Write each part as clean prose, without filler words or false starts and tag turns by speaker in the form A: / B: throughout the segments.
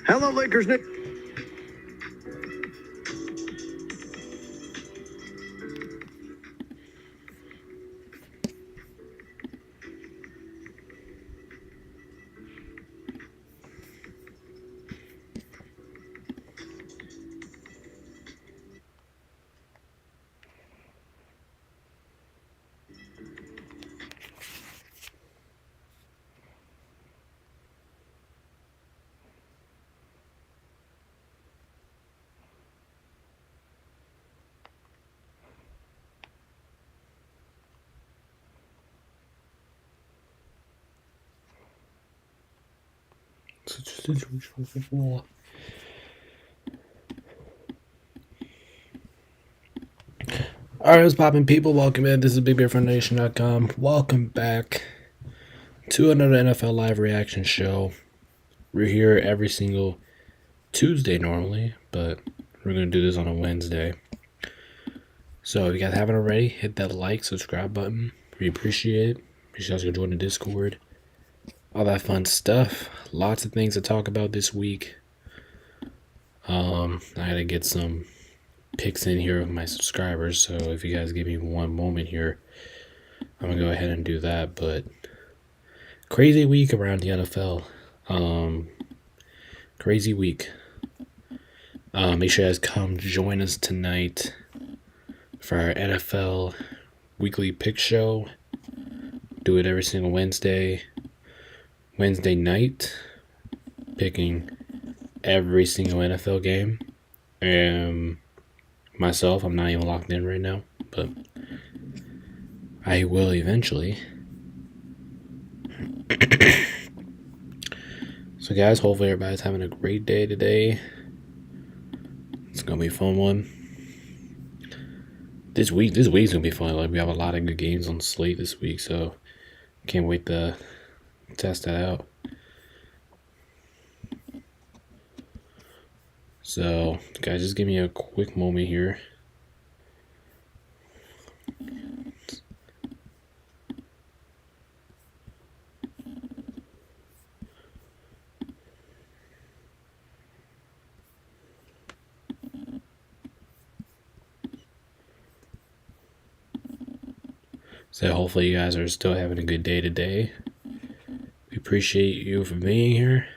A: Hello, Lakers. Nick.
B: Alright, what's poppin', people? Welcome in. This is BigBearFoundation.com. Welcome back to another NFL Live reaction show. We're here every single Tuesday normally, but we're going to do this on a Wednesday. So if you guys haven't already, hit that like, subscribe button. We appreciate it. You guys can join the Discord. All that fun stuff. Lots of things to talk about this week. I had to get some picks in here of my subscribers, so if you guys give me one moment here, I'm gonna go ahead and do that. But crazy week around the NFL. Crazy week. Make sure you guys come join us tonight for our NFL weekly pick show. Do it every single Wednesday night, picking every single NFL game. And myself, I'm not even locked in right now, but I will eventually. So guys, hopefully everybody's having a great day today. It's gonna be a fun one. This week's gonna be fun. Like, we have a lot of good games on the slate this week, so can't wait to test that out. So guys, just give me a quick moment here. So hopefully you guys are still having a good day today. We appreciate you for being here.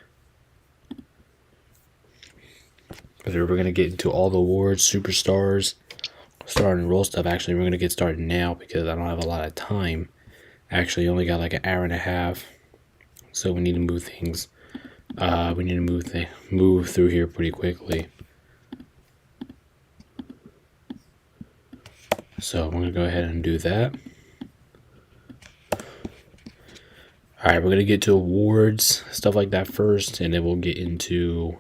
B: We're going to get into all the awards, superstars, star and roll stuff. Actually, we're going to get started now because I don't have a lot of time. Actually, only got like an hour and a half. So we need to move things. We need to move through here pretty quickly. So I'm going to go ahead and do that. Alright, we're going to get to awards, stuff like that first, and then we'll get into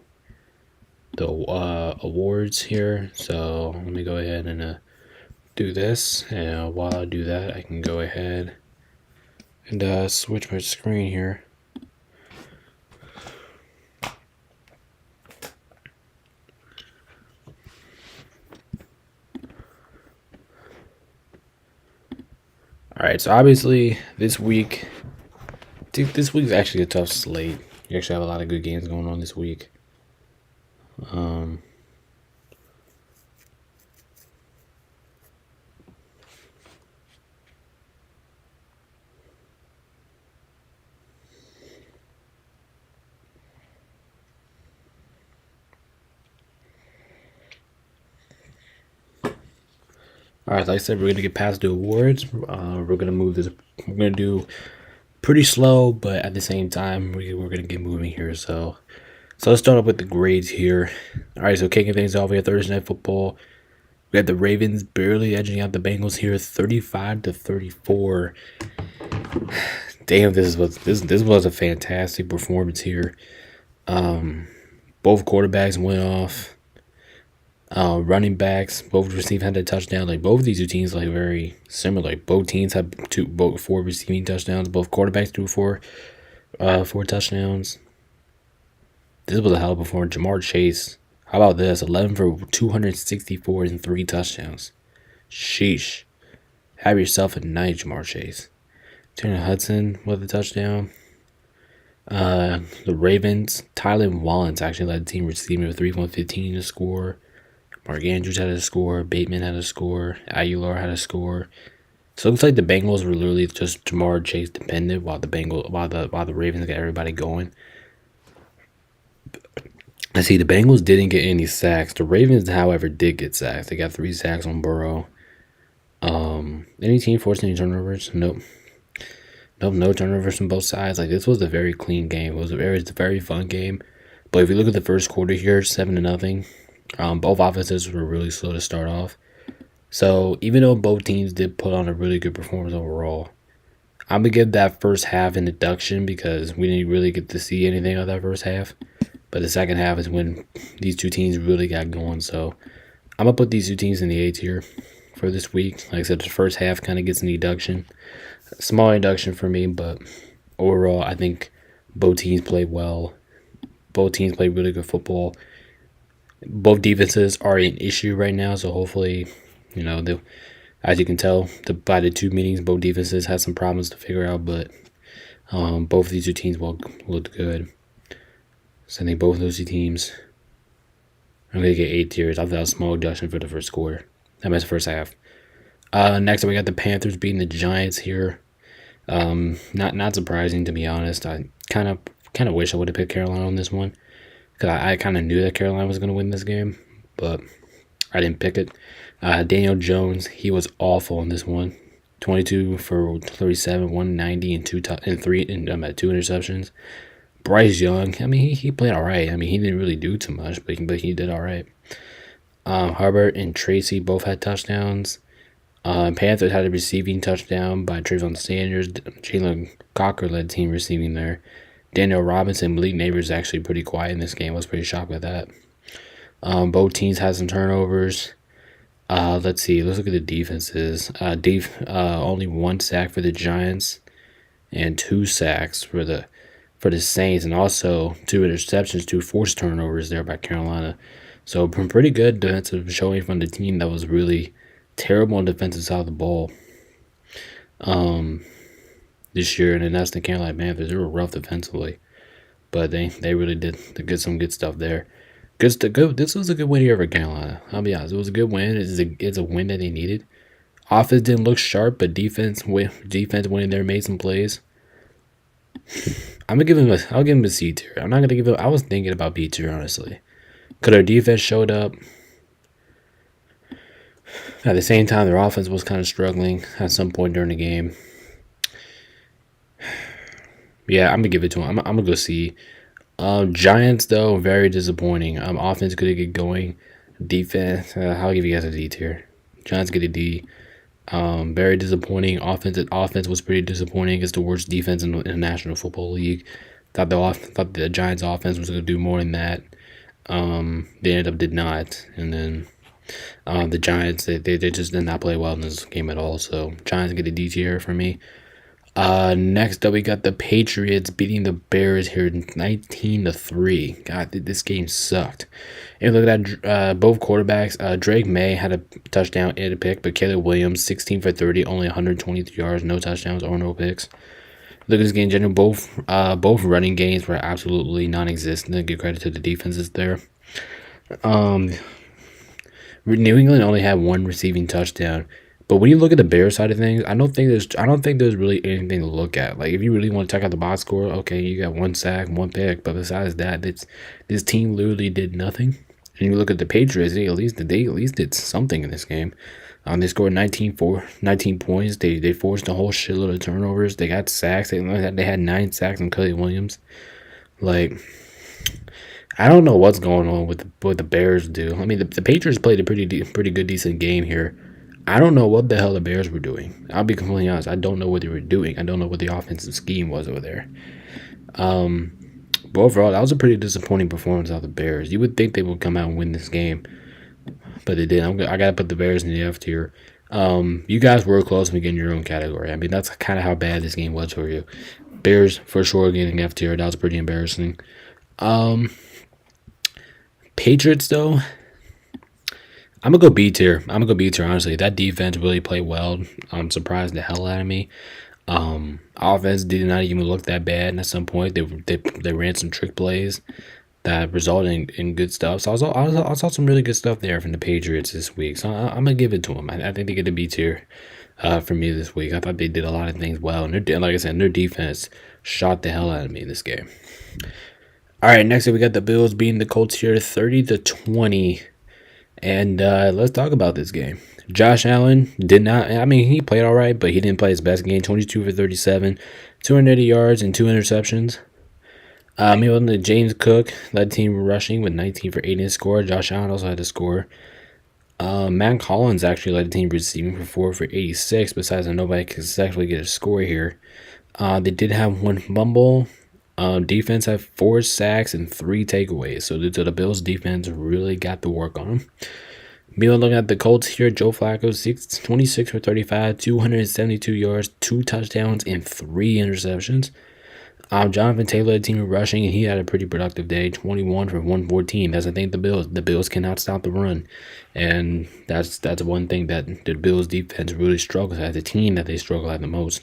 B: the awards here. So let me go ahead and do this, and while I do that, I can go ahead and switch my screen here. All right, so obviously this week, dude, this week's actually a tough slate. You actually have a lot of good games going on this week. Um, all right, like I said, we're gonna get past the awards. We're gonna move this. We're gonna do pretty slow, but at the same time, we're gonna get moving here. So let's start off with the grades here. All right, so kicking things off, we have Thursday Night Football. We have the Ravens barely edging out the Bengals here, 35-34. Damn, this was a fantastic performance here. Both quarterbacks went off. Running backs, both received had a touchdown. Like both of these two teams, like very similar. Like both teams had four receiving touchdowns. Both quarterbacks threw four touchdowns. This was a hell of a performance. Jamar Chase, how about this? 11 for 264 and 3 touchdowns. Sheesh. Have yourself a night, Jamar Chase. Turner Hudson with a touchdown. The Ravens, Tyler Wallens actually led the team receiving with 3.15 to score. Mark Andrews had a score. Bateman had a score. Aguilar had a score. So it looks like the Bengals were literally just Jamar Chase dependent while the Ravens got everybody going. I see the Bengals didn't get any sacks. The Ravens, however, did get sacks. They got 3 sacks on Burrow. Any team forced any turnovers? Nope. No turnovers from both sides. Like this was a very clean game. It was a very fun game. But if you look at the first quarter here, 7-0. Both offenses were really slow to start off. So even though both teams did put on a really good performance overall, I'm gonna give that first half an deduction because we didn't really get to see anything of that first half. But the second half is when these two teams really got going. So I'm gonna put these two teams in the A tier for this week. Like I said, the first half kind of gets an deduction. Small deduction for me, but overall, I think both teams played well. Both teams played really good football. Both defenses are an issue right now, so hopefully, as you can tell, by the 2 meetings, both defenses had some problems to figure out, but both of these two teams looked good. So I think both of those two teams are going to get 8 tiers. I thought that was a small deduction for the first quarter. That means the first half. Next up, we got the Panthers beating the Giants here. Not surprising, to be honest. I kind of wish I would have picked Carolina on this one. Because I kind of knew that Carolina was going to win this game, but I didn't pick it. Daniel Jones, he was awful in this one. 22 for 37, 190, and 2 interceptions. Bryce Young, I mean, he played all right. I mean, he didn't really do too much, but he did all right. Hubbard and Tracy both had touchdowns. Panthers had a receiving touchdown by Trayvon Sanders. Jalen Cocker led the team receiving there. Daniel Robinson, Malik Neighbors actually pretty quiet in this game. I was pretty shocked with that. Both teams had some turnovers. Let's see. Let's look at the defenses. Only 1 sack for the Giants, and 2 sacks for the Saints, and also 2 interceptions, 2 forced turnovers there by Carolina. So pretty good defensive showing from the team that was really terrible on the defensive side of the ball. This year, and then that's the Carolina Panthers. They were rough defensively, but they really did get some good stuff there. This was a good win here for Carolina. I'll be honest, it was a good win. It's a win that they needed. Offense didn't look sharp, but defense went in there, made some plays. I'll give him a C tier. I'm not gonna give him. I was thinking about B tier honestly, because our defense showed up. At the same time, their offense was kind of struggling at some point during the game. Yeah, I'm gonna give it to him. I'm gonna go C. Giants though, very disappointing. Offense couldn't get going. Defense, I'll give you guys a D tier. Giants get a D. Very disappointing. Offense was pretty disappointing. It's the worst defense in the National Football League. Thought the Giants' offense was gonna do more than that. They ended up did not, and then the Giants they just did not play well in this game at all. So Giants get a D tier for me. Next up, we got the Patriots beating the Bears here 19-3. God, this game sucked. And look at that, both quarterbacks. Drake May had a touchdown and a pick, but Caleb Williams, 16 for 30, only 123 yards, no touchdowns or no picks. Look at this game in general. Both running games were absolutely non-existent. Give credit to the defenses there. New England only had one receiving touchdown. But when you look at the Bears side of things, I don't think there's really anything to look at. Like if you really want to check out the box score, okay, you got one sack, one pick, but besides that, this team literally did nothing. And you look at the Patriots, they at least did something in this game. They scored 19 points. They forced a whole shitload of turnovers. They got sacks. They had 9 sacks on Caleb Williams. Like, I don't know what's going on with what the Bears do. I mean, the Patriots played a pretty good, decent game here. I don't know what the hell the Bears were doing. I'll be completely honest. I don't know what they were doing. I don't know what the offensive scheme was over there. But overall, that was a pretty disappointing performance of the Bears. You would think they would come out and win this game, but they didn't. I got to put the Bears in the F tier. You guys were close to getting your own category. I mean, that's kind of how bad this game was for you. Bears, for sure, getting F tier. That was pretty embarrassing. Patriots, though, I'm going to go B tier. Honestly. That defense really played well. Surprised the hell out of me. Offense did not even look that bad. And at some point, they ran some trick plays that resulted in good stuff. So I saw some really good stuff there from the Patriots this week. So I'm going to give it to them. I think they get a B tier for me this week. I thought they did a lot of things well. And like I said, their defense shot the hell out of me in this game. All right, next up we got the Bills beating the Colts here 30-20. And let's talk about this game. Josh Allen did not, I mean, he played all right, but he didn't play his best game. 22 for 37, 280 yards, and 2 interceptions. Meanwhile, James Cook led the team rushing with 19 for 8 and score. Josh Allen also had to score. Matt Collins actually led the team receiving for 4 for 86. Besides that, nobody could actually get a score here. They did have 1 fumble. Defense had 4 sacks and 3 takeaways. So the Bills defense really got to work on them. Meanwhile, looking at the Colts here, Joe Flacco, 26 for 35, 272 yards, 2 touchdowns, and 3 interceptions. Jonathan Taylor, the team rushing, and he had a pretty productive day, 21 for 114. That's, I think, the Bills. The Bills cannot stop the run. And that's one thing that the Bills defense really struggles at, the team that they struggle at the most.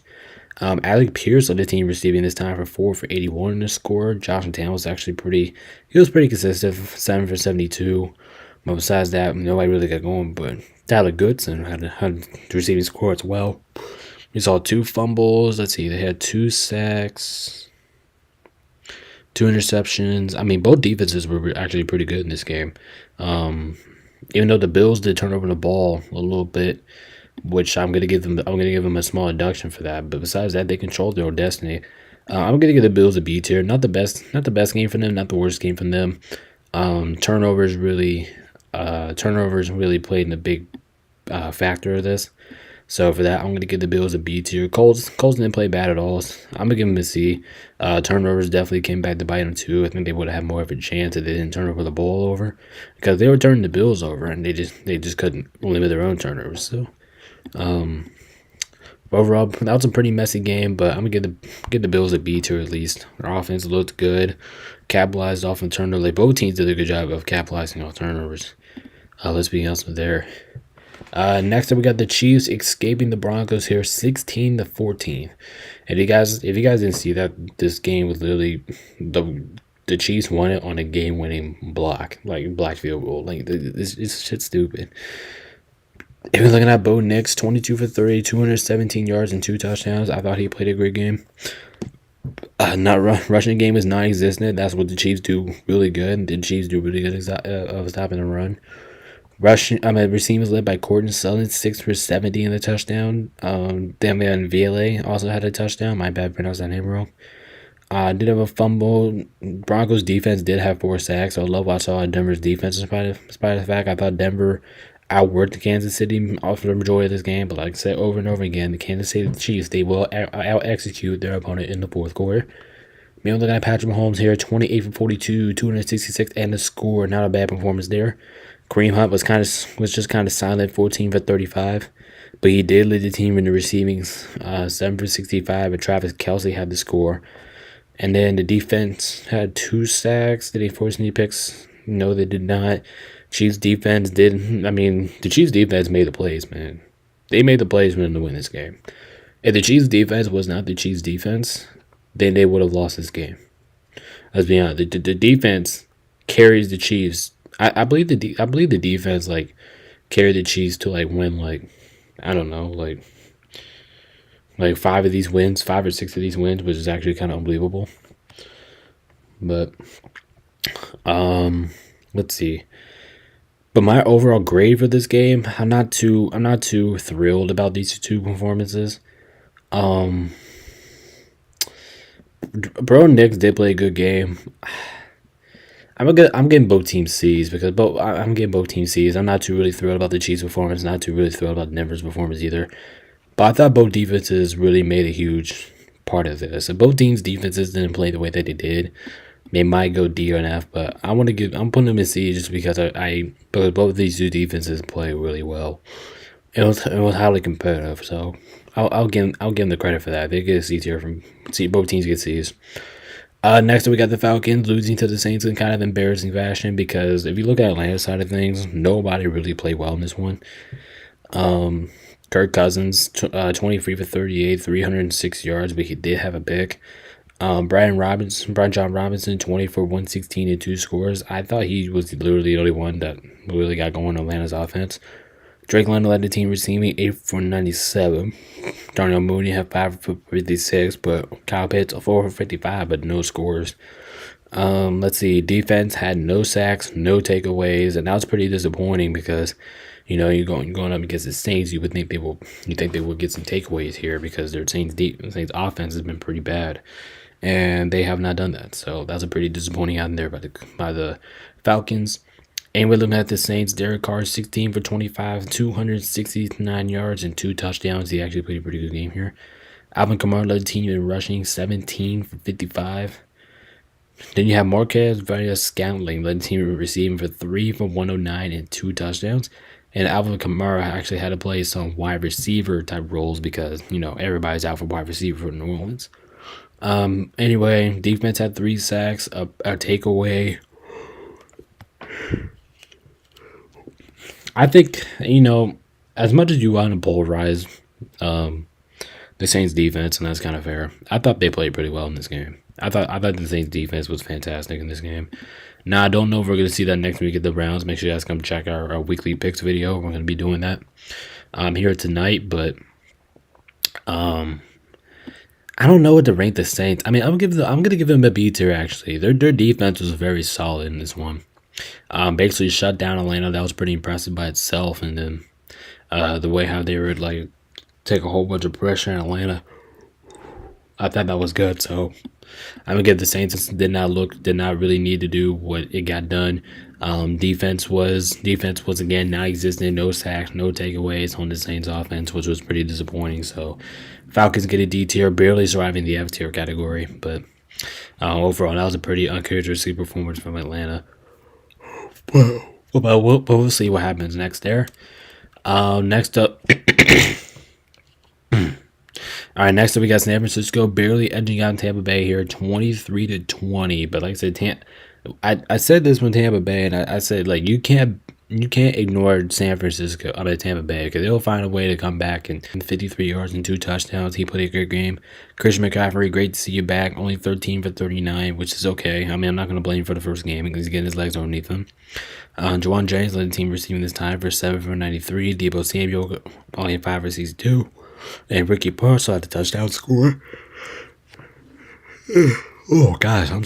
B: Alec Pierce led the team receiving this time for 4 for 81 in the score. Josh McDaniels was actually pretty consistent, 7 for 72. But besides that, nobody really got going. But Tyler Goodson had the receiving score as well. We saw 2 fumbles. Let's see, they had 2 sacks, 2 interceptions. I mean, both defenses were actually pretty good in this game. Even though the Bills did turn over the ball a little bit, which I'm gonna give them a small deduction for that. But besides that, they controlled their own destiny. I'm gonna give the Bills a B tier. Not the best game for them, not the worst game for them. Turnovers really played in a big factor of this. So for that, I'm going to give the Bills a B tier. Colts didn't play bad at all. I'm going to give them a C. Turnovers definitely came back to bite them too. I think they would have had more of a chance if they didn't turn over the ball over, because they were turning the Bills over and they just couldn't limit their own turnovers. So overall, that was a pretty messy game, but I'm going to give the Bills a B tier at least. Their offense looked good, capitalized off on turnovers. Both teams did a good job of capitalizing off turnovers. Let's be honest with there. Next up, we got the Chiefs escaping the Broncos here, 16-14. And if you guys didn't see that, this game was literally the Chiefs won it on a game-winning block field goal. Like, this shit's stupid. If you're looking at Bo Nix, 22 for 30, 217 yards and 2 touchdowns. I thought he played a great game. Rushing game is non-existent. That's what the Chiefs do really good. The Chiefs do really good of stopping the run. Receiving was led by Cortland Sutton, 6 for 70 in the touchdown. Damian Viale also had a touchdown. My bad, pronounced that name wrong. Did have a fumble. Broncos defense did have 4 sacks. So I love what I saw in Denver's defense. In spite of the fact I thought Denver outworked Kansas City for the majority of this game. But like I said over and over again, the Kansas City Chiefs, they will out-execute their opponent in the fourth quarter. Meanwhile, looking at Patrick Mahomes here, 28 for 42, 266 and a score. Not a bad performance there. Kareem Hunt was just kind of silent, 14 for 35. but he did lead the team in the receiving, 7 for 65, and Travis Kelce had the score. And then the defense had 2 sacks. Did they force any picks? No, they did not. Chiefs defense did. I mean, the Chiefs defense made the plays, man. They made the plays for them to win this game. If the Chiefs defense was not the Chiefs defense, then they would have lost this game. Let's be honest. The defense carries the Chiefs. I believe the defense like carried the Chiefs to like win like I don't know like 5 of these wins, 5 or 6 of these wins, which is actually kind of unbelievable. But let's see. But my overall grade for this game, I'm not too thrilled about these 2 performances. Bro, Knicks did play a good game. I'm getting both teams C's because I'm getting both teams C's. I'm not too really thrilled about the Chiefs' performance. Not too really thrilled about Denver's performance either. But I thought both defenses really made a huge part of this. If both teams' defenses didn't play the way that they did, they might go D or an F. But I'm putting them in C just because because both of these 2 defenses play really well. It was highly competitive. So I'll give them the credit for that. They get a C tier from C. Both teams get C's. Next, we got the Falcons losing to the Saints in kind of embarrassing fashion because if you look at Atlanta's side of things, nobody really played well in this one. Kirk Cousins, 23 for 38, 306 yards, but he did have a pick. Brian John Robinson, 20 for 116 and 2 scores. I thought he was literally the only one that really got going on Atlanta's offense. Drake London led the team receiving 8 for 97. Darnell Mooney had 5 for 56, but Kyle Pitts 4 for 55, but no scores. Let's see. Defense had no sacks, no takeaways, and that was pretty disappointing because, you're going up against the Saints. You think they will get some takeaways here because their Saints offense has been pretty bad, and they have not done that. So that's a pretty disappointing out there by the Falcons. And we're looking at the Saints. Derek Carr, 16 for 25, 269 yards, and 2 touchdowns. He actually played a pretty good game here. Alvin Kamara led the team in rushing, 17 for 55. Then you have Marquez Valdes-Scantling led the team in receiving for 3 for 109 and 2 touchdowns. And Alvin Kamara actually had to play some wide receiver type roles because, everybody's out for wide receiver for New Orleans. Anyway, defense had 3 sacks, a takeaway. I think, as much as you want to polarize the Saints defense, and that's kind of fair, I thought they played pretty well in this game. I thought the Saints defense was fantastic in this game. Now, I don't know if we're going to see that next week at the Browns. Make sure you guys come check our weekly picks video. We're going to be doing that here tonight, but I don't know what to rank the Saints. I mean, I'm going to give them a B tier, actually. Their defense was very solid in this one. Basically shut down Atlanta. That was pretty impressive by itself. And then the way how they would like take a whole bunch of pressure in Atlanta, I thought that was good. So I'm gonna give the Saints did not really need to do what it got done. Defense was again non-existent, no sacks, no takeaways on the Saints offense, which was pretty disappointing. So Falcons get a D tier, barely surviving the F tier category, but overall that was a pretty uncharacteristic performance from Atlanta. But we'll see what happens next there. Next up, all right. Next up, we got San Francisco barely edging out Tampa Bay here, 23-20. But like I said, I said this when Tampa Bay, and I said like you can't ignore Tampa Bay because they'll find a way to come back and 53 yards and 2 touchdowns. He played a good game. Christian McCaffrey, great to see you back. Only 13 for 39, which is okay. I mean, I'm not going to blame him for the first game because he's getting his legs underneath him. Juwan Jennings led the team receiving this time for 7 for 93. Deebo Samuel only 5 for 62. And Ricky Pearsall had the touchdown score. Oh, gosh. I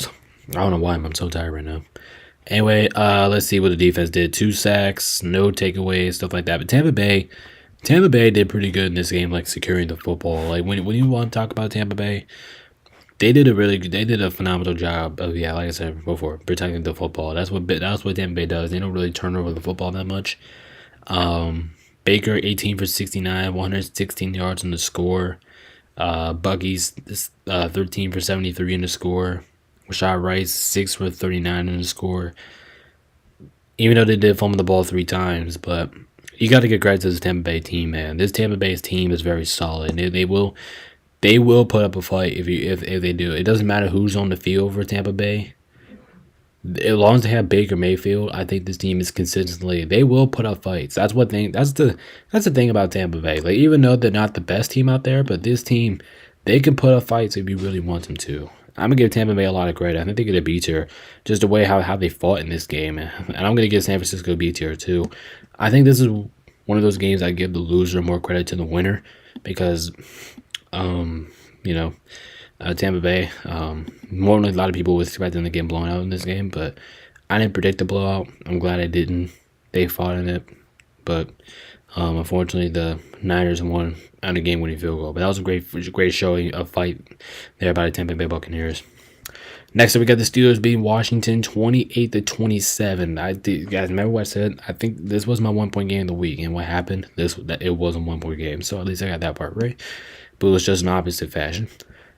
B: don't know why I'm so tired right now. Anyway, let's see what the defense did. 2 sacks, no takeaways, stuff like that. But Tampa Bay did pretty good in this game, like securing the football. Like when you want to talk about Tampa Bay, they did a phenomenal job of like I said before, protecting the football. That's what Tampa Bay does. They don't really turn over the football that much. Baker 18 for 69, 116 yards in the score. Buggies 13 for 73 in the score. Rashad Rice 6 for 39 in the score. Even though they did fumble the ball 3 times, but You got to get credit to this Tampa Bay team, man. This Tampa Bay team is very solid. They will put up a fight if they do. It doesn't matter who's on the field for Tampa Bay. As long as they have Baker Mayfield, I think this team is consistently. They will put up fights. That's what thing. That's the thing about Tampa Bay. Like, even though they're not the best team out there, but this team, they can put up fights if you really want them to. I'm gonna give Tampa Bay a lot of credit. I think they get a B tier, just the way how they fought in this game, and I'm gonna give San Francisco B tier too. I think this is one of those games I give the loser more credit to the winner because, um, you know, Tampa Bay. More than a lot of people was expecting to get blown out in this game, but I didn't predict the blowout. I'm glad I didn't. They fought in it, but unfortunately, the Niners won on a game-winning field goal. But that was a great showing of fight there by the Tampa Bay Buccaneers. Next up, we got the Steelers beating Washington 28-27. Guys, remember what I said? I think this was my 1-point game of the week, and what happened? It was a 1-point game, so at least I got that part right. But it was just an opposite fashion.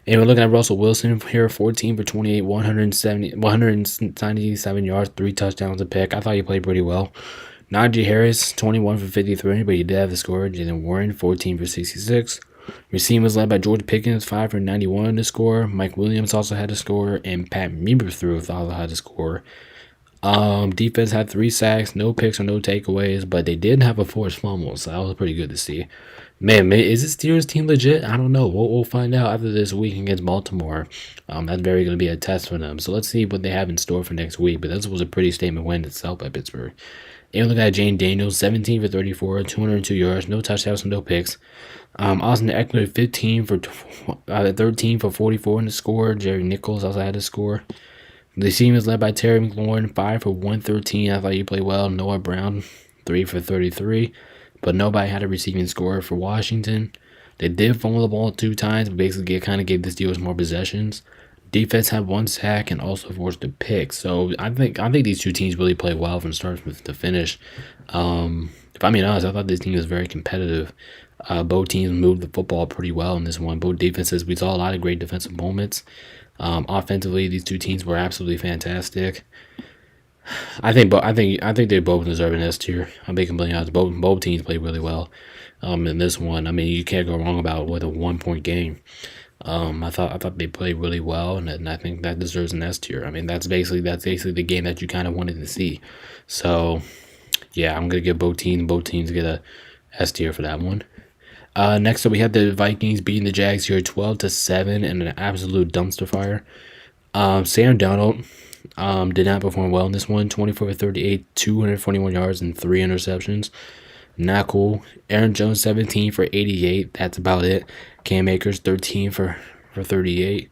B: And we're looking at Russell Wilson here, 14 for 28, 197 yards, 3 touchdowns, a pick. I thought he played pretty well. Najee Harris, 21 for 53, but he did have the score. Jalen Warren, 14 for 66. Receiving was led by George Pickens, 5 for 91 in the score. Mike Williams also had a score, and Pat Meeberthrough also had a score. Defense had 3 sacks, no picks or no takeaways, but they did have a forced fumble, so that was pretty good to see. Man, is this Steelers team legit? I don't know. We'll find out after this week against Baltimore. That's very going to be a test for them. So let's see what they have in store for next week. But this was a pretty statement win itself by Pittsburgh. And look at Jane Daniels, 17 for 34, 202 yards, no touchdowns, no picks. Austin Eckler, 13 for 44 in the score. Jerry Nichols also had a score. The team is led by Terry McLaurin, 5 for 113. I thought you played well. Noah Brown, 3 for 33. But nobody had a receiving score for Washington. They did fumble the ball 2 times, but basically kind of gave the Steelers more possessions. Defense had 1 sack and also forced a pick. So I think these two teams really played well from start to finish. If I'm being honest, I thought this team was very competitive. Both teams moved the football pretty well in this one. Both defenses, we saw a lot of great defensive moments. Offensively, these two teams were absolutely fantastic. I think they both deserve an S tier. I'm being completely honest. Both teams played really well. In this one, I mean, you can't go wrong about with a 1-point game. I thought they played really well, and I think that deserves an S tier. I mean, that's basically the game that you kind of wanted to see. So, yeah, I'm gonna give both teams get a S tier for that one. Next up, we had the Vikings beating the Jags here 12-7 in an absolute dumpster fire. Sam Darnold did not perform well in this one. 24 for 38, 241 yards, and 3 interceptions. Not cool. Aaron Jones, 17 for 88. That's about it. Cam Akers, 13 for 38.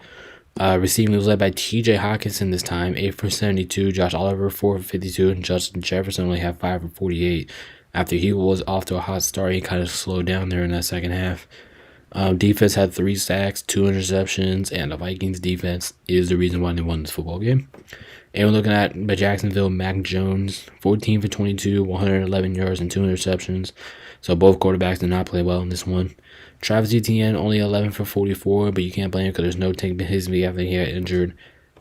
B: Receiving was led by TJ Hawkinson this time, 8 for 72. Josh Oliver, 4 for 52. And Justin Jefferson only had 5 for 48. After he was off to a hot start, he kind of slowed down there in that second half. Defense had 3 sacks, 2 interceptions, and the Vikings defense is the reason why they won this football game. And we're looking at Jacksonville, Mac Jones, 14 for 22, 111 yards, and 2 interceptions. So both quarterbacks did not play well in this one. Travis Etienne, only 11 for 44, but you can't blame him because there's no take his after he got injured.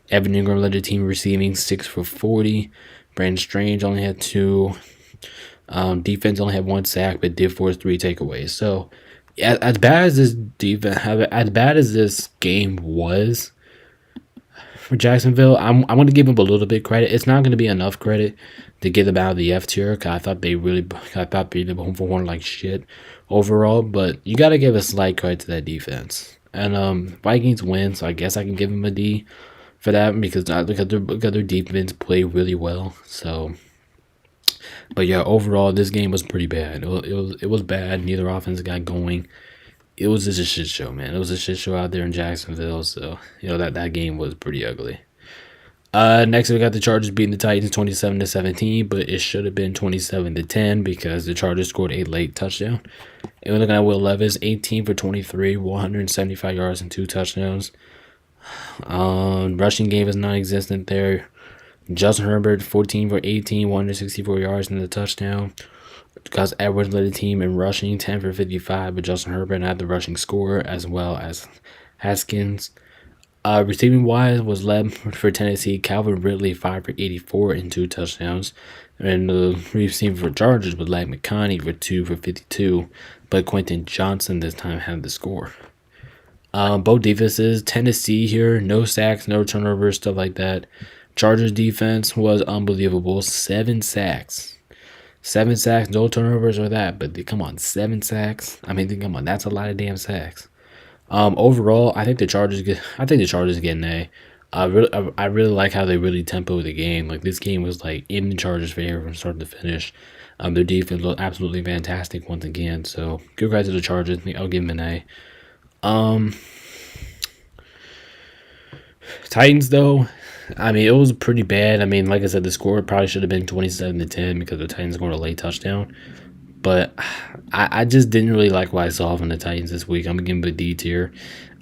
B: Evan Ingram led the team receiving, 6 for 40. Brandon Strange only had 2. Defense only had 1 sack, but did force 3 takeaways. So, as bad as this game was for Jacksonville, I'm going to give them a little bit credit. It's not going to be enough credit to get them out of the F tier. Cause I thought they performed like shit overall. But you got to give a slight credit to that defense. And Vikings win, so I guess I can give them a D for that because their defense played really well. So. But yeah, overall, this game was pretty bad. It was bad. Neither offense got going. It was just a shit show, man. It was a shit show out there in Jacksonville. So that game was pretty ugly. Next we got the Chargers beating the Titans 27-17, but it should have been 27-10 because the Chargers scored a late touchdown. And we're looking at Will Levis, 18 for 23, 175 yards and 2 touchdowns. Rushing game is non-existent there. Justin Herbert, 14 for 18, 164 yards and a touchdown. Gus Edwards led the team in rushing, 10 for 55, but Justin Herbert had the rushing score as well as Haskins. Receiving wise was led for Tennessee. Calvin Ridley 5 for 84 and 2 touchdowns. And the receiving for Chargers was Lack McConkey for 2 for 52. But Quentin Johnson this time had the score. Both defenses, Tennessee here, no sacks, no turnovers, stuff like that. Chargers defense was unbelievable. 7 sacks. 7 sacks, no turnovers or that. But come on, 7 sacks. I mean, come on, that's a lot of damn sacks. Overall, I think the Chargers get an A. I really like how they really tempoed the game. Like, this game was like in the Chargers' favor from start to finish. Their defense was absolutely fantastic once again. So good credit to the Chargers. I'll give them an A. Titans though, I mean, it was pretty bad. I mean, like I said, the score probably should have been 27-10 because the Titans scored a late touchdown. But I just didn't really like what I saw from the Titans this week. I'm gonna give them a D tier.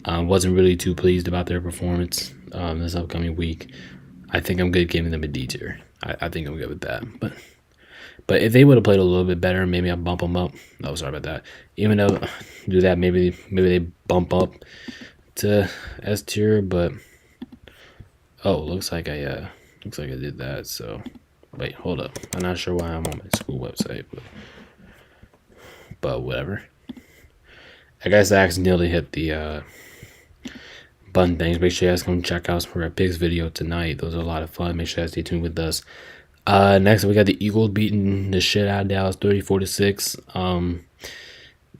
B: Wasn't really too pleased about their performance this upcoming week. I think I'm good giving them a D tier. I think I'm good with that. But if they would have played a little bit better, maybe I'll bump them up. Oh, sorry about that. Even though do that, maybe they bump up to S tier. But looks like I did that. So wait, hold up. I'm not sure why I'm on my school website, but whatever. I guess I accidentally hit the button things. Make sure you guys come check out some of our picks video tonight. Those are a lot of fun. Make sure you guys stay tuned with us. Next we got the Eagles beating the shit out of Dallas 34-6.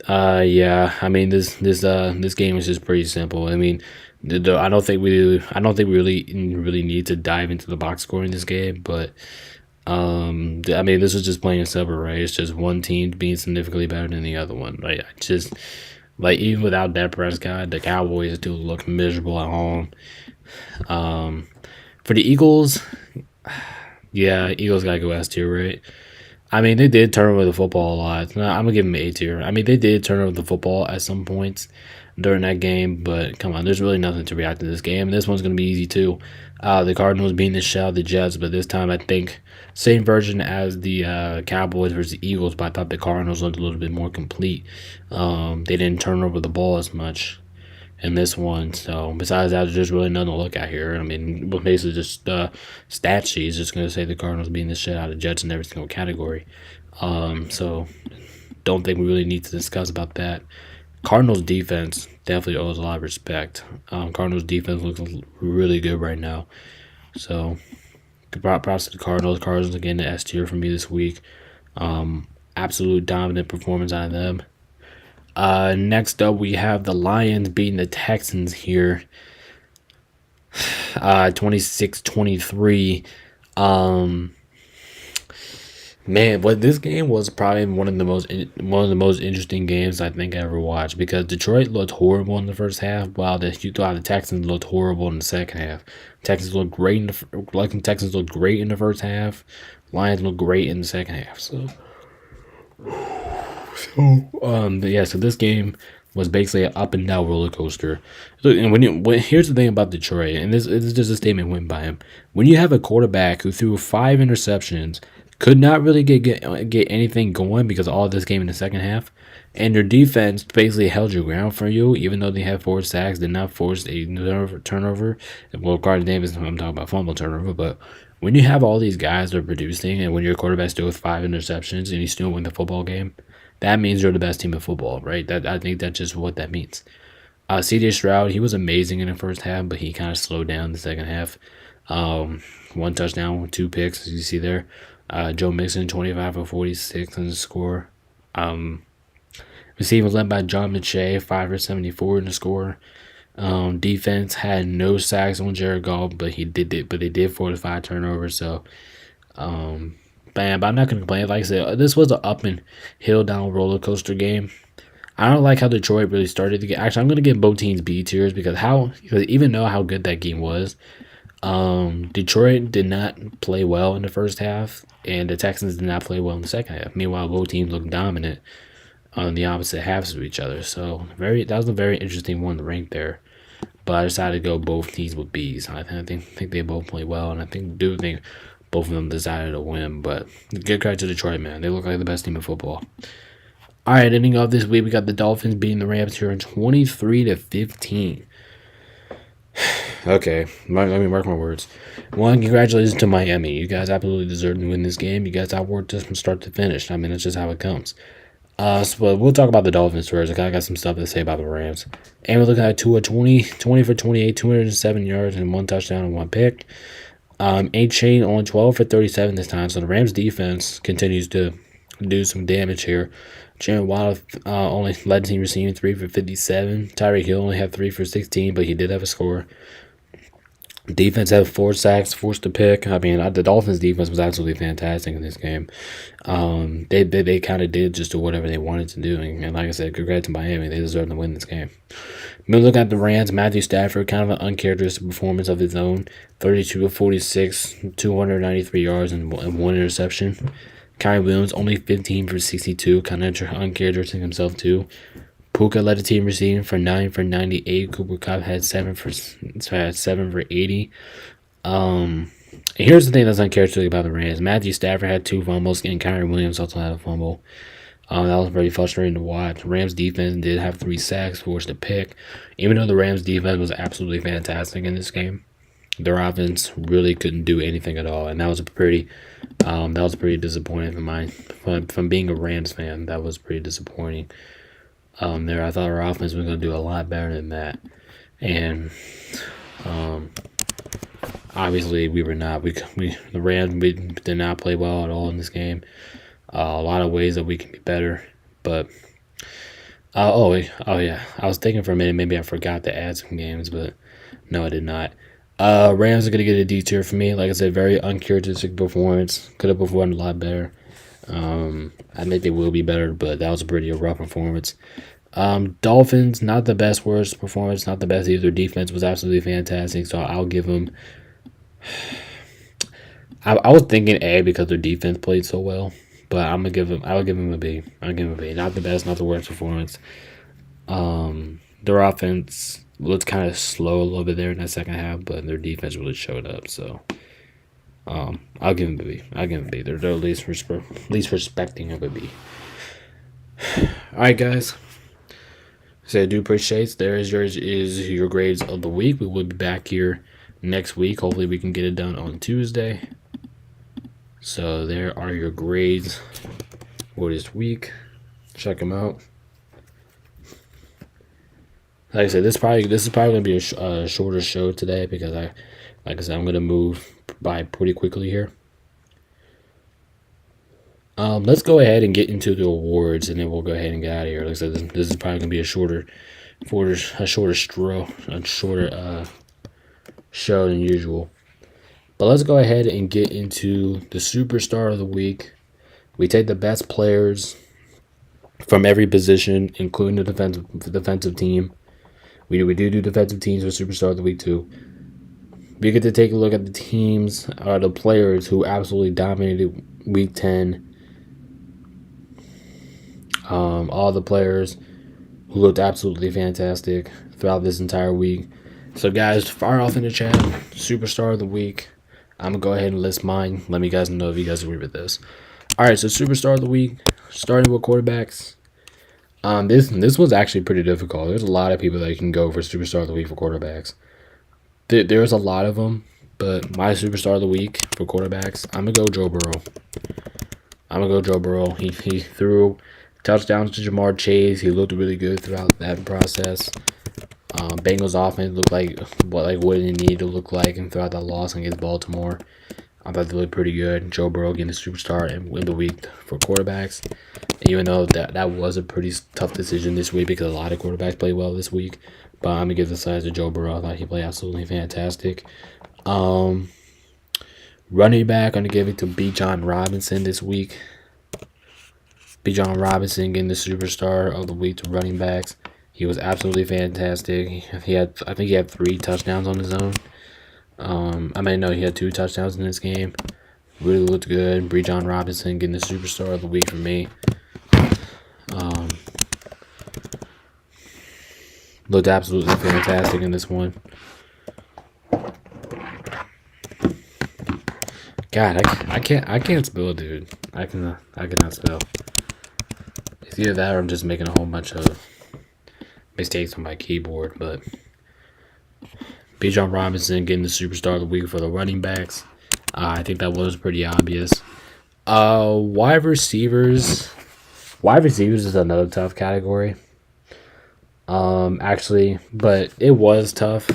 B: Yeah, I mean this game is just pretty simple. I mean, I don't think we really need to dive into the box score in this game, but I mean, this is just plain and simple, right? It's just one team being significantly better than the other one, right? Even without Dak Prescott, the Cowboys do look miserable at home. For the Eagles, yeah, Eagles gotta go S tier, right? I mean, they did turn over the football a lot. I'm gonna give them A tier. I mean, they did turn over the football at some points during that game, but come on, there's really nothing to react to this game. This one's gonna be easy too. The Cardinals beating the shit out of the Jets, but this time I think same version as the Cowboys versus the Eagles, but I thought the Cardinals looked a little bit more complete. They didn't turn over the ball as much in this one. So besides that, there's really nothing to look at here. I mean, basically just stat sheets just going to say the Cardinals beating the shit out of Jets in every single category. So don't think we really need to discuss about that. Cardinals defense definitely owes a lot of respect. Cardinals defense looks really good right now. So props to the Cardinals. Cardinals again the S tier for me this week. Absolute dominant performance out of them. Next up, we have the Lions beating the Texans here, 26-23. Man, but this game was probably one of the most interesting games I think I ever watched because Detroit looked horrible in the first half, while the Texans looked horrible in the second half. Texans looked great in the first half. Lions looked great in the second half. So this game was basically an up and down roller coaster. And here's the thing about Detroit, and this is just a statement went by him. When you have a quarterback who threw 5 interceptions, could not really get anything going because of all this game in the second half, and their defense basically held your ground for you, even though they had 4 sacks, did not force a turnover. Well, Carter Davis, I'm talking about fumble turnover, but when you have all these guys that are producing, and when your quarterback still with 5 interceptions and you still win the football game, that means you're the best team in football, right? I think that's just what that means. C.J. Stroud, he was amazing in the first half, but he kind of slowed down in the second half. 1 touchdown, 2 picks, as you see there. Joe Mixon, 25 for 46 in the score. Receiving was led by John McShay, 5 for 74 in the score. Defense had no sacks on Jared Goff, but they did 45 turnovers. So, but I'm not gonna complain. Like I said, this was an up and hill down roller coaster game. I don't like how Detroit really started the game. Actually, I'm gonna give both teams B tiers because even though how good that game was, Detroit did not play well in the first half, and the Texans did not play well in the second half. Meanwhile, both teams looked dominant on the opposite halves of each other. So that was a very interesting one to rank there. But I decided to go both teams with B's. I think they both played well, and I think both of them decided to win. But good credit to Detroit, man. They look like the best team in football. All right, ending off this week, we got the Dolphins beating the Rams here in 23-15. Okay, let me mark my words. One, congratulations to Miami. You guys absolutely deserve to win this game. You guys outworked us from start to finish. I mean, that's just how it comes. But we'll talk about the Dolphins first. I got some stuff to say about the Rams. And we're looking at Tua 20 for 28, 207 yards, and 1 touchdown and 1 pick. A-Chain only 12 for 37 this time, so the Rams defense continues to do some damage here. Jalen Waddle only led the team receiving 3 for 57. Tyreek Hill only had 3 for 16, but he did have a score. Defense had 4 sacks, forced a pick. I mean, the Dolphins' defense was absolutely fantastic in this game. They kind of did just do whatever they wanted to do. And like I said, congrats to Miami. They deserve to win this game. When we look at the Rams, Matthew Stafford, kind of an uncharacteristic performance of his own. 32 of 46, 293 yards, and 1 interception. Kyrie Williams, only 15 for 62, kind of uncharacteristic himself too. Puka led the team receiving for 9 for 98. Cooper Kupp had 7 for 80. And here's the thing that's uncharacteristic about the Rams. Matthew Stafford had 2 fumbles, and Kyrie Williams also had a fumble. That was very frustrating to watch. Rams defense did have 3 sacks, forced a pick. Even though the Rams defense was absolutely fantastic in this game, their offense really couldn't do anything at all, and that was pretty disappointing from being a Rams fan. That was pretty disappointing. I thought our offense was going to do a lot better than that, and obviously we were not. The Rams did not play well at all in this game. A lot of ways that we can be better, but oh yeah, I was thinking for a minute maybe I forgot to add some games, but no, I did not. Rams are gonna get a D tier for me. Like I said, very uncharacteristic performance. Could have performed a lot better. I think they will be better, but that was a pretty rough performance. Dolphins, not the worst performance, not the best either. Defense was absolutely fantastic, so I'll give them. I was thinking A because their defense played so well, but I'll give them a B. I'll give them a B. Not the best, not the worst performance. Their offense looked kind of slow a little bit there in that second half, but their defense really showed up. So, I'll give them a B. They're at least respecting of a B. All right, guys. So I do appreciate. There is your grades of the week. We will be back here next week. Hopefully, we can get it done on Tuesday. So there are your grades for this week. Check them out. Like I said, this is probably gonna be a shorter show today because I'm gonna move by pretty quickly here. Let's go ahead and get into the awards, and then we'll go ahead and get out of here. Like I said, this is probably gonna be a shorter show than usual. But let's go ahead and get into the superstar of the week. We take the best players from every position, including the defensive team. We do defensive teams for superstar of the week too. We get to take a look at the teams, the players who absolutely dominated week 10. All the players who looked absolutely fantastic throughout this entire week. So guys, fire off in the chat, superstar of the week. I'm going to go ahead and list mine. Let me guys know if you guys agree with this. Alright, so superstar of the week, starting with quarterbacks. This was actually pretty difficult. There's a lot of people that can go for superstar of the week for quarterbacks. There's a lot of them, but my superstar of the week for quarterbacks, I'm going to go Joe Burrow. He threw touchdowns to Jamar Chase. He looked really good throughout that process. Bengals offense looked like what it needed to look like, and throughout that loss against Baltimore, I thought they looked pretty good. Joe Burrow getting a superstar and win the week for quarterbacks. Even though that was a pretty tough decision this week because a lot of quarterbacks played well this week, but I'm gonna give the size to Joe Burrow. I thought he played absolutely fantastic. Running back, I'm gonna give it to Bijan Robinson this week. Bijan Robinson getting the superstar of the week to running backs. He was absolutely fantastic. I think he had 3 touchdowns on his own. He had 2 touchdowns in this game. Really looked good. Bijan Robinson getting the superstar of the week for me. Looked absolutely fantastic in this one. God, I can't spell, dude. I cannot spell. It's either that or I'm just making a whole bunch of mistakes on my keyboard, but Bijan Robinson getting the superstar of the week for the running backs. I think that was pretty obvious. Wide receivers. Wide receivers is another tough category. Actually, but it was tough.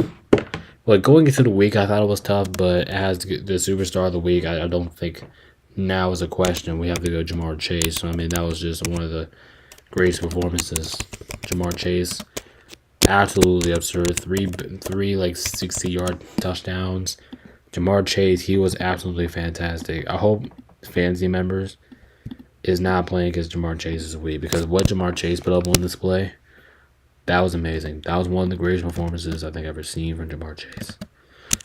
B: Like going into the week, I thought it was tough, but as the superstar of the week, I don't think now is a question. We have to go Jamar Chase. So, I mean, that was just one of the greatest performances. Jamar Chase, absolutely absurd. Three like 60-yard touchdowns. Jamar Chase, he was absolutely fantastic. I hope fantasy members is not playing against Jamar Chase this week, because what Jamar Chase put up on display, that was amazing. That was one of the greatest performances I think I've ever seen from Jamar Chase.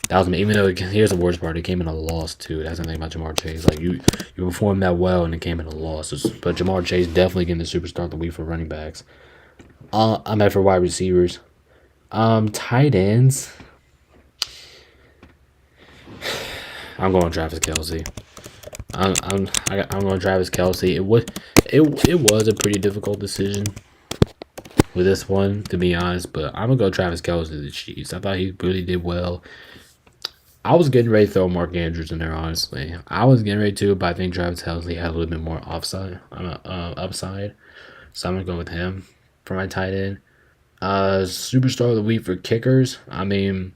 B: That was, even though here's the worst part, it came in a loss too. That's the thing about Jamar Chase. Like you performed that well and it came in a loss. But Jamar Chase definitely getting the superstar of the week for running backs. I'm at for wide receivers. Tight ends. I'm going Travis Kelce. I'm going Travis Kelce. It was a pretty difficult decision with this one, to be honest, but I'm gonna go Travis Kelce to the Chiefs. I thought he really did well. I was getting ready to throw Mark Andrews in there, honestly. I was getting ready to, but I think Travis Kelce had a little bit more upside. So I'm gonna go with him for my tight end. Superstar of the week for kickers. I mean,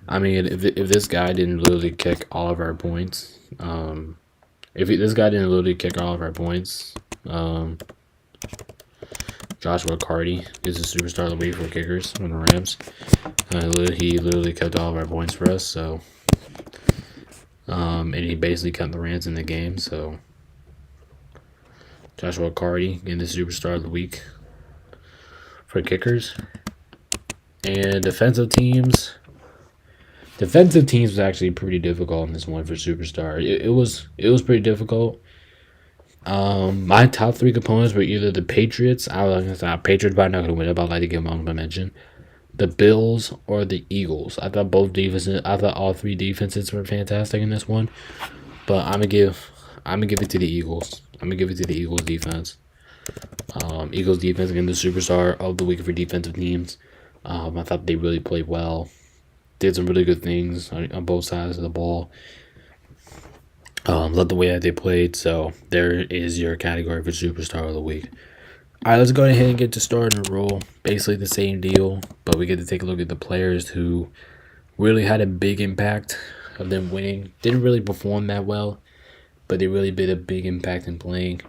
B: if this guy didn't literally kick all of our points, this guy didn't literally kick all of our points, Joshua Carty is the superstar of the week for kickers on the Rams. He literally kept all of our points for us, so and he basically kept the Rams in the game. So Joshua Carty getting the superstar of the week for kickers. And defensive teams. Defensive teams was actually pretty difficult in this one for superstar. It was pretty difficult. My top three components were either the Patriots. I was gonna say Patriots probably not gonna win it, but I'd like to give them a mention. The Bills or the Eagles. I thought all three defenses were fantastic in this one. But I'm gonna give it to the Eagles. I'm gonna give it to the Eagles defense. Eagles defense again the superstar of the week for defensive teams. I thought they really played well. Did some really good things on both sides of the ball. Loved the way that they played. So there is your category for superstar of the week. All right, let's go ahead and get to starting a roll. Basically the same deal, but we get to take a look at the players who really had a big impact of them winning. Didn't really perform that well, but they really made a big impact in playing.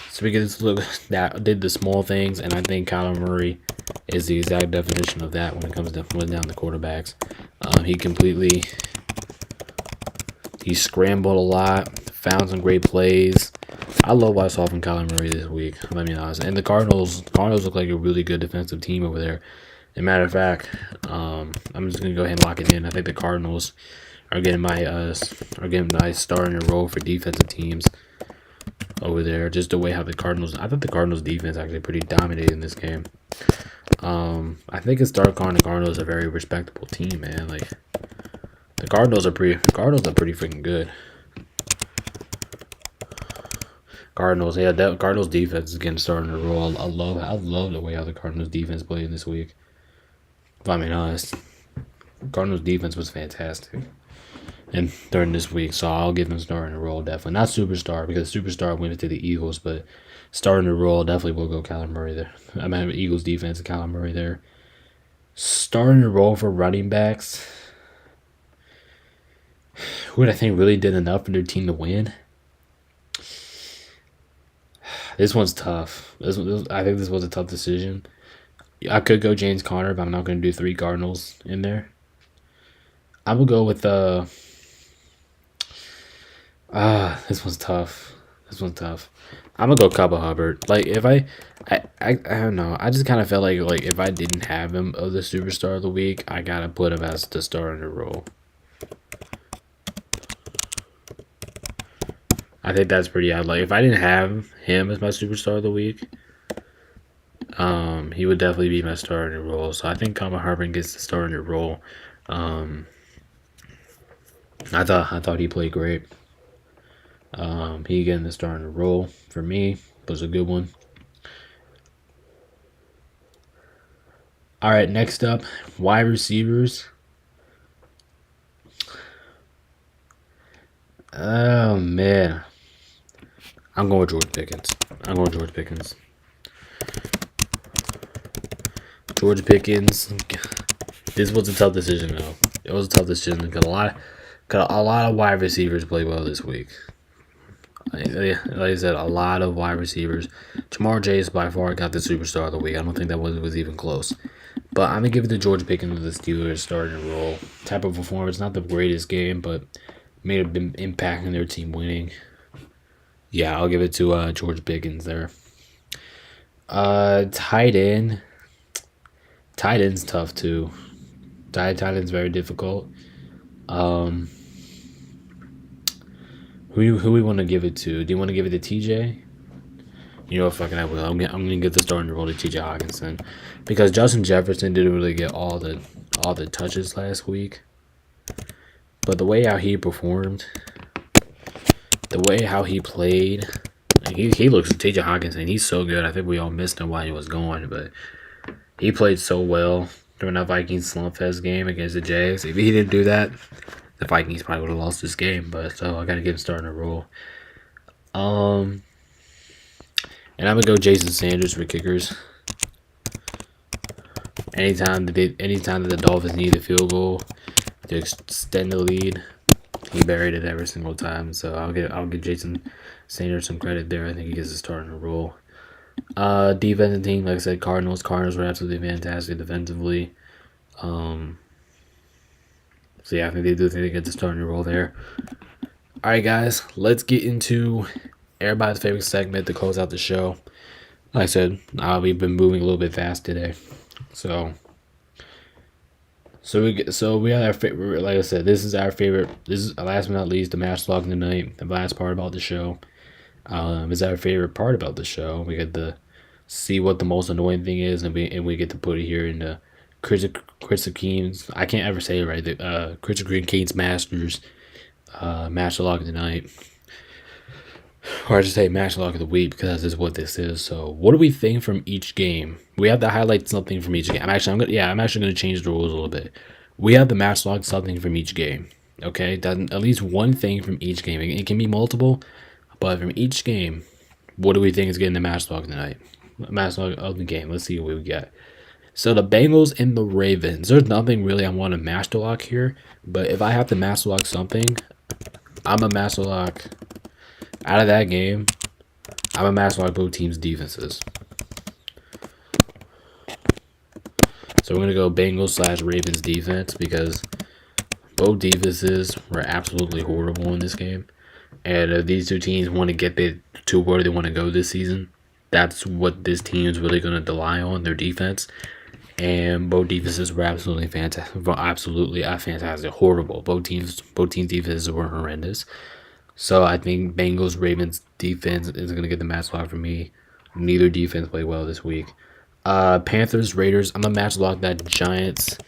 B: So we get to look that did the small things, and I think Kyler Murray is the exact definition of that when it comes to putting down the quarterbacks. He scrambled a lot, found some great plays. I love what I saw from Kyler Murray this week. Let me be honest. And the Cardinals look like a really good defensive team over there. As a matter of fact, I'm just gonna go ahead and lock it in. I think the Cardinals are getting my star in a row for defensive teams over there. Just the way how I thought the Cardinals defense actually pretty dominated in this game. I think it's dark on the Cardinals a very respectable team, man. Like the Cardinals are pretty freaking good. Cardinals defense is getting started to roll. I love the way how the Cardinals defense played this week. If I'm being honest, Cardinals defense was fantastic, and during this week, so I'll give them starting to roll definitely. Not superstar because superstar went to the Eagles, but starting to roll definitely will go Kyler Murray there. I mean Eagles defense and Kyler Murray there. Starting to roll for running backs. Who I think really did enough for their team to win? This one's tough. I think this was a tough decision. I could go James Conner, but I'm not going to do 3 Cardinals in there. I'm going to go with this one's tough. I'm going to go Kaba Hubbard. Like, if I don't know. I just kind of felt like if I didn't have him of the superstar of the week, I got to put him as the star in the role. I think that's pretty odd. Like, if I didn't have him as my superstar of the week, he would definitely be my star in the role. So I think Kama Harbin gets the star in the role. I thought he played great. He getting the star in the role for me was a good one. All right, next up, wide receivers. Oh man, I'm going with George Pickens. I'm going with George Pickens. George Pickens. This was a tough decision though. It was a tough decision because a lot of wide receivers play well this week. Like I said, a lot of wide receivers. Jamar Chase by far got the superstar of the week. I don't think that was even close. But I'm gonna give it to George Pickens with the Steelers starting role. Type of performance, not the greatest game, but may have been impacting their team winning. Yeah, I'll give it to George Pickens there. Tight end. Tight end's tough too. Tight end's very difficult. Um, who we want to give it to? Do you want to give it to TJ? You know what, fucking I will. I'm gonna give the starting role to TJ Hawkinson because Justin Jefferson didn't really get all the touches last week. But the way how he performed, the way how he played, like he looks TJ Hawkinson. He's so good. I think we all missed him while he was gone, but he played so well during that Vikings slump fest game against the Jags. If he didn't do that, the Vikings probably would have lost this game. But so I gotta give him starting role. And I'm gonna go Jason Sanders for kickers. Anytime that the Dolphins need a field goal to extend the lead, he buried it every single time. So I'll give Jason Sanders some credit there. I think he gets a starting role. Defensive team, like I said, Cardinals. Cardinals were absolutely fantastic defensively. So yeah, I think they get the starting role there. All right, guys, let's get into everybody's favorite segment to close out the show. Like I said, we've been moving a little bit fast today, so we have our favorite. Like I said, this is our favorite. This is last but not least the match log tonight. The last part about the show, is our favorite part about the show. We get to see what the most annoying thing is, and we get to put it here in the Chris Keen's. I can't ever say it right. The Chris Keen's Masters match log tonight. Or I should say match log of the week because this is what this is. So, what do we think from each game? We have to highlight something from each game. I'm actually gonna change the rules a little bit. We have the match log something from each game. Okay, at least one thing from each game. It can be multiple, but from each game, what do we think is getting the match log tonight? Match log of the game. Let's see what we got. So the Bengals and the Ravens. There's nothing really I want to master lock here, but if I have to master lock something, I'm a master lock. Out of that game, I'm a master lock both teams' defenses. So we're going to go Bengals/Ravens defense because both defenses were absolutely horrible in this game. And if these two teams want to get to where they want to go this season, that's what this team is really going to rely on, their defense. And both defenses were absolutely fantastic. Horrible. Both teams' defenses were horrendous. So I think Bengals-Ravens defense is going to get the match lock for me. Neither defense played well this week. Panthers-Raiders. I'm going to match lock that Giants.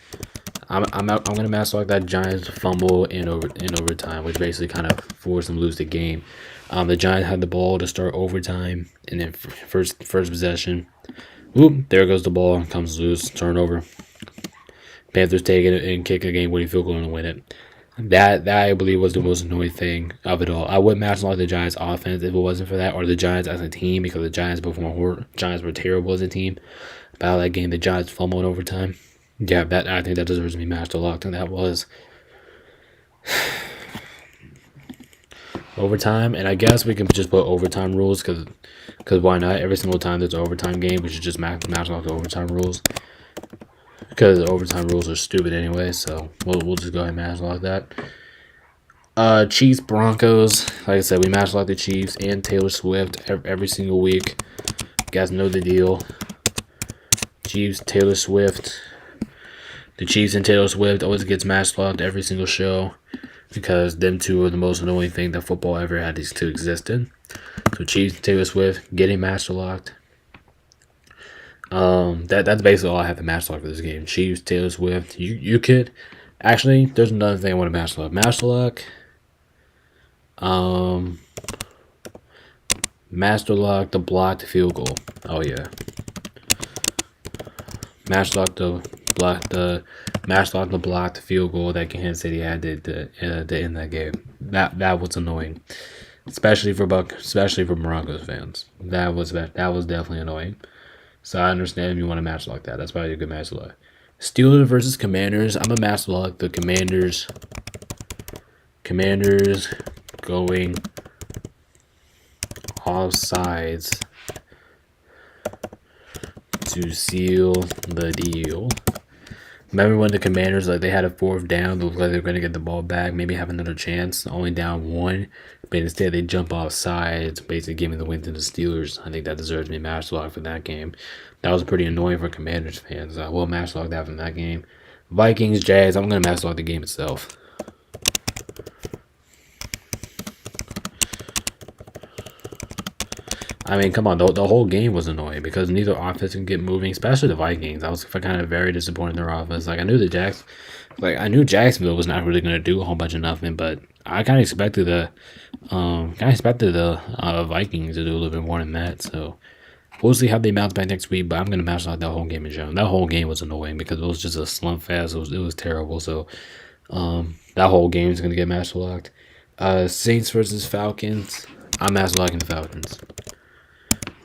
B: I'm going to match lock that Giants fumble in overtime, which basically kind of forced them to lose the game. The Giants had the ball to start overtime, and then first possession. Whoop, there goes the ball. Comes loose. Turnover. Panthers take it and kick a game-winning field goal and win it. That I believe was the most annoying thing of it all. I wouldn't match like the Giants offense if it wasn't for that, or the Giants as a team, because the Giants were terrible as a team. About that game, the Giants fumbled in overtime. Yeah, I think that deserves to be matched to locked, and that was overtime. And I guess we can just put overtime rules because why not? Every single time there's an overtime game, we should just match lock the overtime rules. Because the overtime rules are stupid anyway, so we'll just go ahead and match lock that. Chiefs Broncos. Like I said, we match lock the Chiefs and Taylor Swift every single week. You guys know the deal. Chiefs, Taylor Swift. The Chiefs and Taylor Swift always gets match locked every single show because them two are the most annoying thing that football ever had to exist in. So Chiefs, Taylor Swift getting match locked. That's basically all I have to match lock for this game. Chiefs, Taylor Swift. You could actually. There's another thing I want to match lock. Master lock the blocked field goal. Oh yeah. Match lock the Matchlock the blocked field goal that Kansas City had to end that game. That was annoying, especially for Broncos fans. That was definitely annoying. So I understand if you want to match like that. That's probably a good match lock. Steelers versus Commanders. I'm a match lock the Commanders. Commanders going offsides to seal the deal. Remember when the Commanders, like, they had a fourth down, they looked like they were going to get the ball back, maybe have another chance, only down one, but instead they jump off sides, basically giving the win to the Steelers. I think that deserves to be match lock for that game. That was pretty annoying for Commanders fans. I will match lock that from that game. Vikings, Jags, I'm going to match lock the game itself. I mean, come on, the whole game was annoying because neither offense can get moving, especially the Vikings. I was kind of very disappointed in their offense. Like, I knew Jacksonville was not really going to do a whole bunch of nothing, but I kind of expected the Vikings to do a little bit more than that. So we'll see how they bounce back next week. But I'm going to match like that whole game in general. That whole game was annoying because it was just a slump fest. It was terrible. So that whole game is going to get match locked. Saints versus Falcons. I'm match locking the Falcons.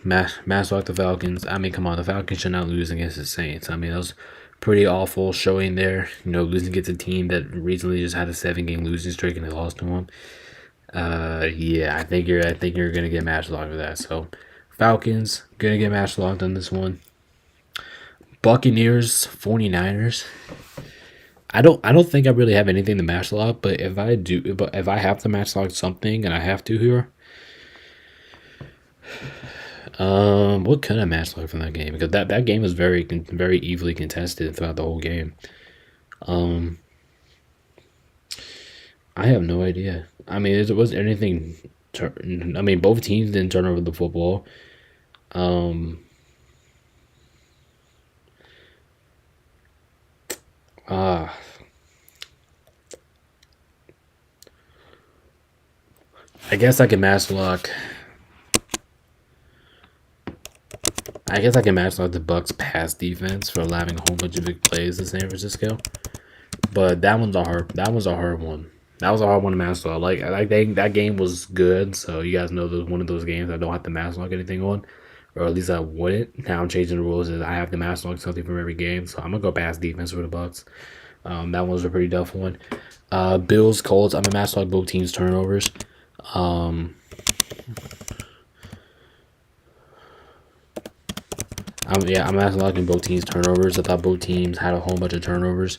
B: Match lock the Falcons. I mean, come on, the Falcons should not lose against the Saints. I mean, that was pretty awful showing there. Losing against a team that recently just had a 7-game losing streak and they lost to them. Yeah, I think you're gonna get match locked for that. So, Falcons gonna get match locked on this one. Buccaneers, 49ers. I don't think I really have anything to match lock, but if I have to match lock something and I have to here. What can I match lock from that game? Because that game was very evenly contested throughout the whole game. I have no idea. I mean, it was anything. I mean, both teams didn't turn over the football. I guess I can match lock. I guess I can match lock the Bucks' pass defense for allowing a whole bunch of big plays to San Francisco. But that was a hard one. That was a hard one to match lock. That game was good, so you guys know that was one of those games I don't have to match lock anything on, or at least I wouldn't. Now I'm changing the rules is I have to match lock something from every game, so I'm gonna go pass defense for the Bucks. That one was a pretty tough one. Bills, Colts. I'm gonna match lock both teams' turnovers. I'm match locking both teams' turnovers. I thought both teams had a whole bunch of turnovers.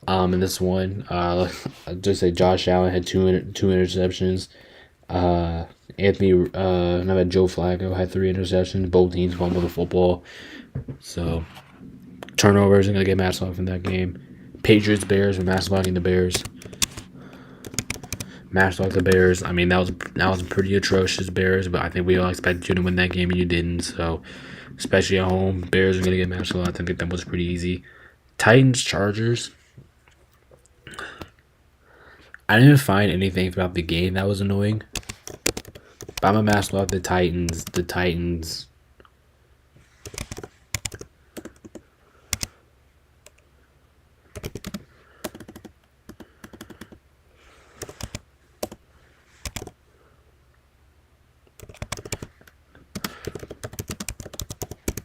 B: In this one, I'll just say Josh Allen had two interceptions. Joe Flacco had 3 interceptions. Both teams fumbled the football. So turnovers are gonna get matched off in that game. Patriots, Bears, we're match locking the Bears. Match lock the Bears. I mean, that was pretty atrocious Bears, but I think we all expected you to win that game and you didn't. So especially at home, Bears are gonna get matched locked. I think that was pretty easy. Titans, Chargers. I didn't find anything throughout the game that was annoying. But I'm gonna match lock the Titans. The Titans.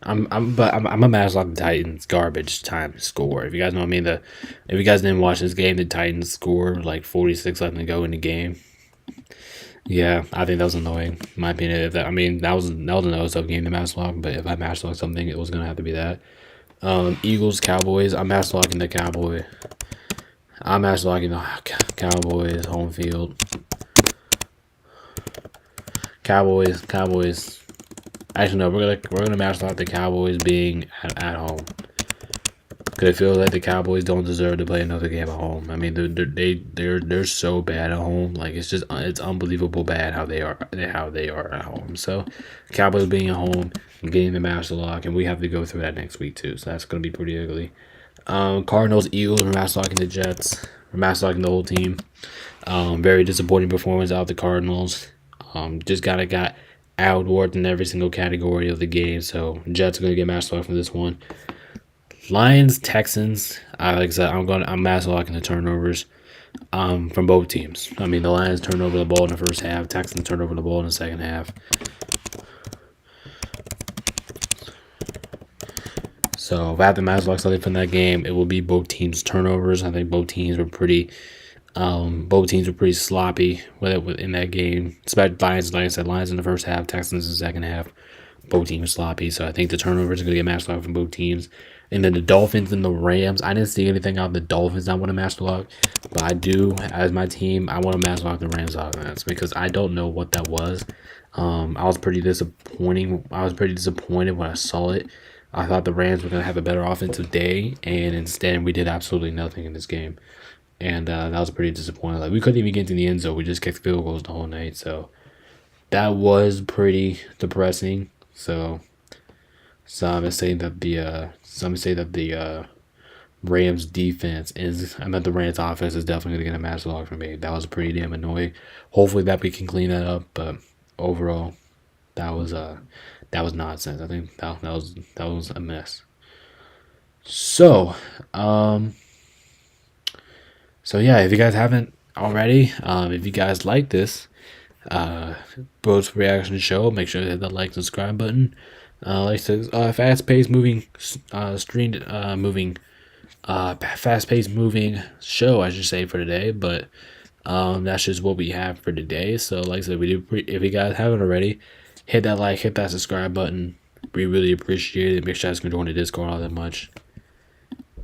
B: I'm a match lock the Titans garbage time score. If you guys know what I mean, if you guys didn't watch this game, the Titans scored like 46 left to go in the game. Yeah, I think that was annoying. In my opinion, that was another tough game to match lock. But if I match lock something, it was gonna have to be that. Eagles, Cowboys. I'm match locking the Cowboy. I'm match locking the Cowboys home field. Cowboys. Actually, no, we're gonna match lock the Cowboys being at home. Because it feels like the Cowboys don't deserve to play another game at home. I mean, they're so bad at home. Like, it's unbelievable bad how they are at home. So, Cowboys being at home and getting the match lock, and we have to go through that next week too. So that's gonna be pretty ugly. Cardinals, Eagles, we're match locking the Jets. We're match locking the whole team. Very disappointing performance out of the Cardinals. Just got outworked in every single category of the game. So Jets are gonna get match locked for this one. Lions, Texans. Like I said, I'm master locking the turnovers from both teams. I mean, the Lions turned over the ball in the first half. Texans turned over the ball in the second half. So if I have to master lock something from that game, it will be both teams' turnovers. I think both teams were pretty sloppy in that game. Especially Lions, like I said, Lions in the first half, Texans in the second half. Both teams sloppy, so I think the turnovers are going to get master locked from both teams. And then the Dolphins and the Rams, I didn't see anything out of the Dolphins I want to master lock, but I do, as my team, I want to master lock the Rams offense because I don't know what that was. I was pretty disappointed when I saw it. I thought the Rams were going to have a better offensive day, and instead we did absolutely nothing in this game. And that was pretty disappointing. Like, we couldn't even get into the end zone. We just kicked field goals the whole night, so that was pretty depressing. So I'm gonna say that the Rams defense the Rams offense is definitely gonna get a master lock from me. That was pretty damn annoying. Hopefully that we can clean that up, but overall, that was nonsense. I think that was a mess. So yeah, if you guys haven't already, if you guys like this Bro's reaction show, make sure to hit that like and subscribe button. Like I said, fast-paced moving show, I should say, for today. But that's just what we have for today. So like I said, if you guys haven't already, hit that like, hit that subscribe button. We really appreciate it. Make sure you guys can join the Discord all that much.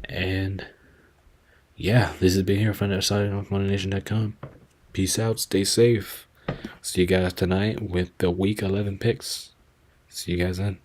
B: And yeah, this has been here from the side of MoneyNation.com. Peace out. Stay safe. See you guys tonight with the Week 11 picks. See you guys then.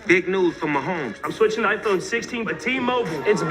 A: Big news for Mahomes. I'm switching to iPhone 16, but T-Mobile, it's built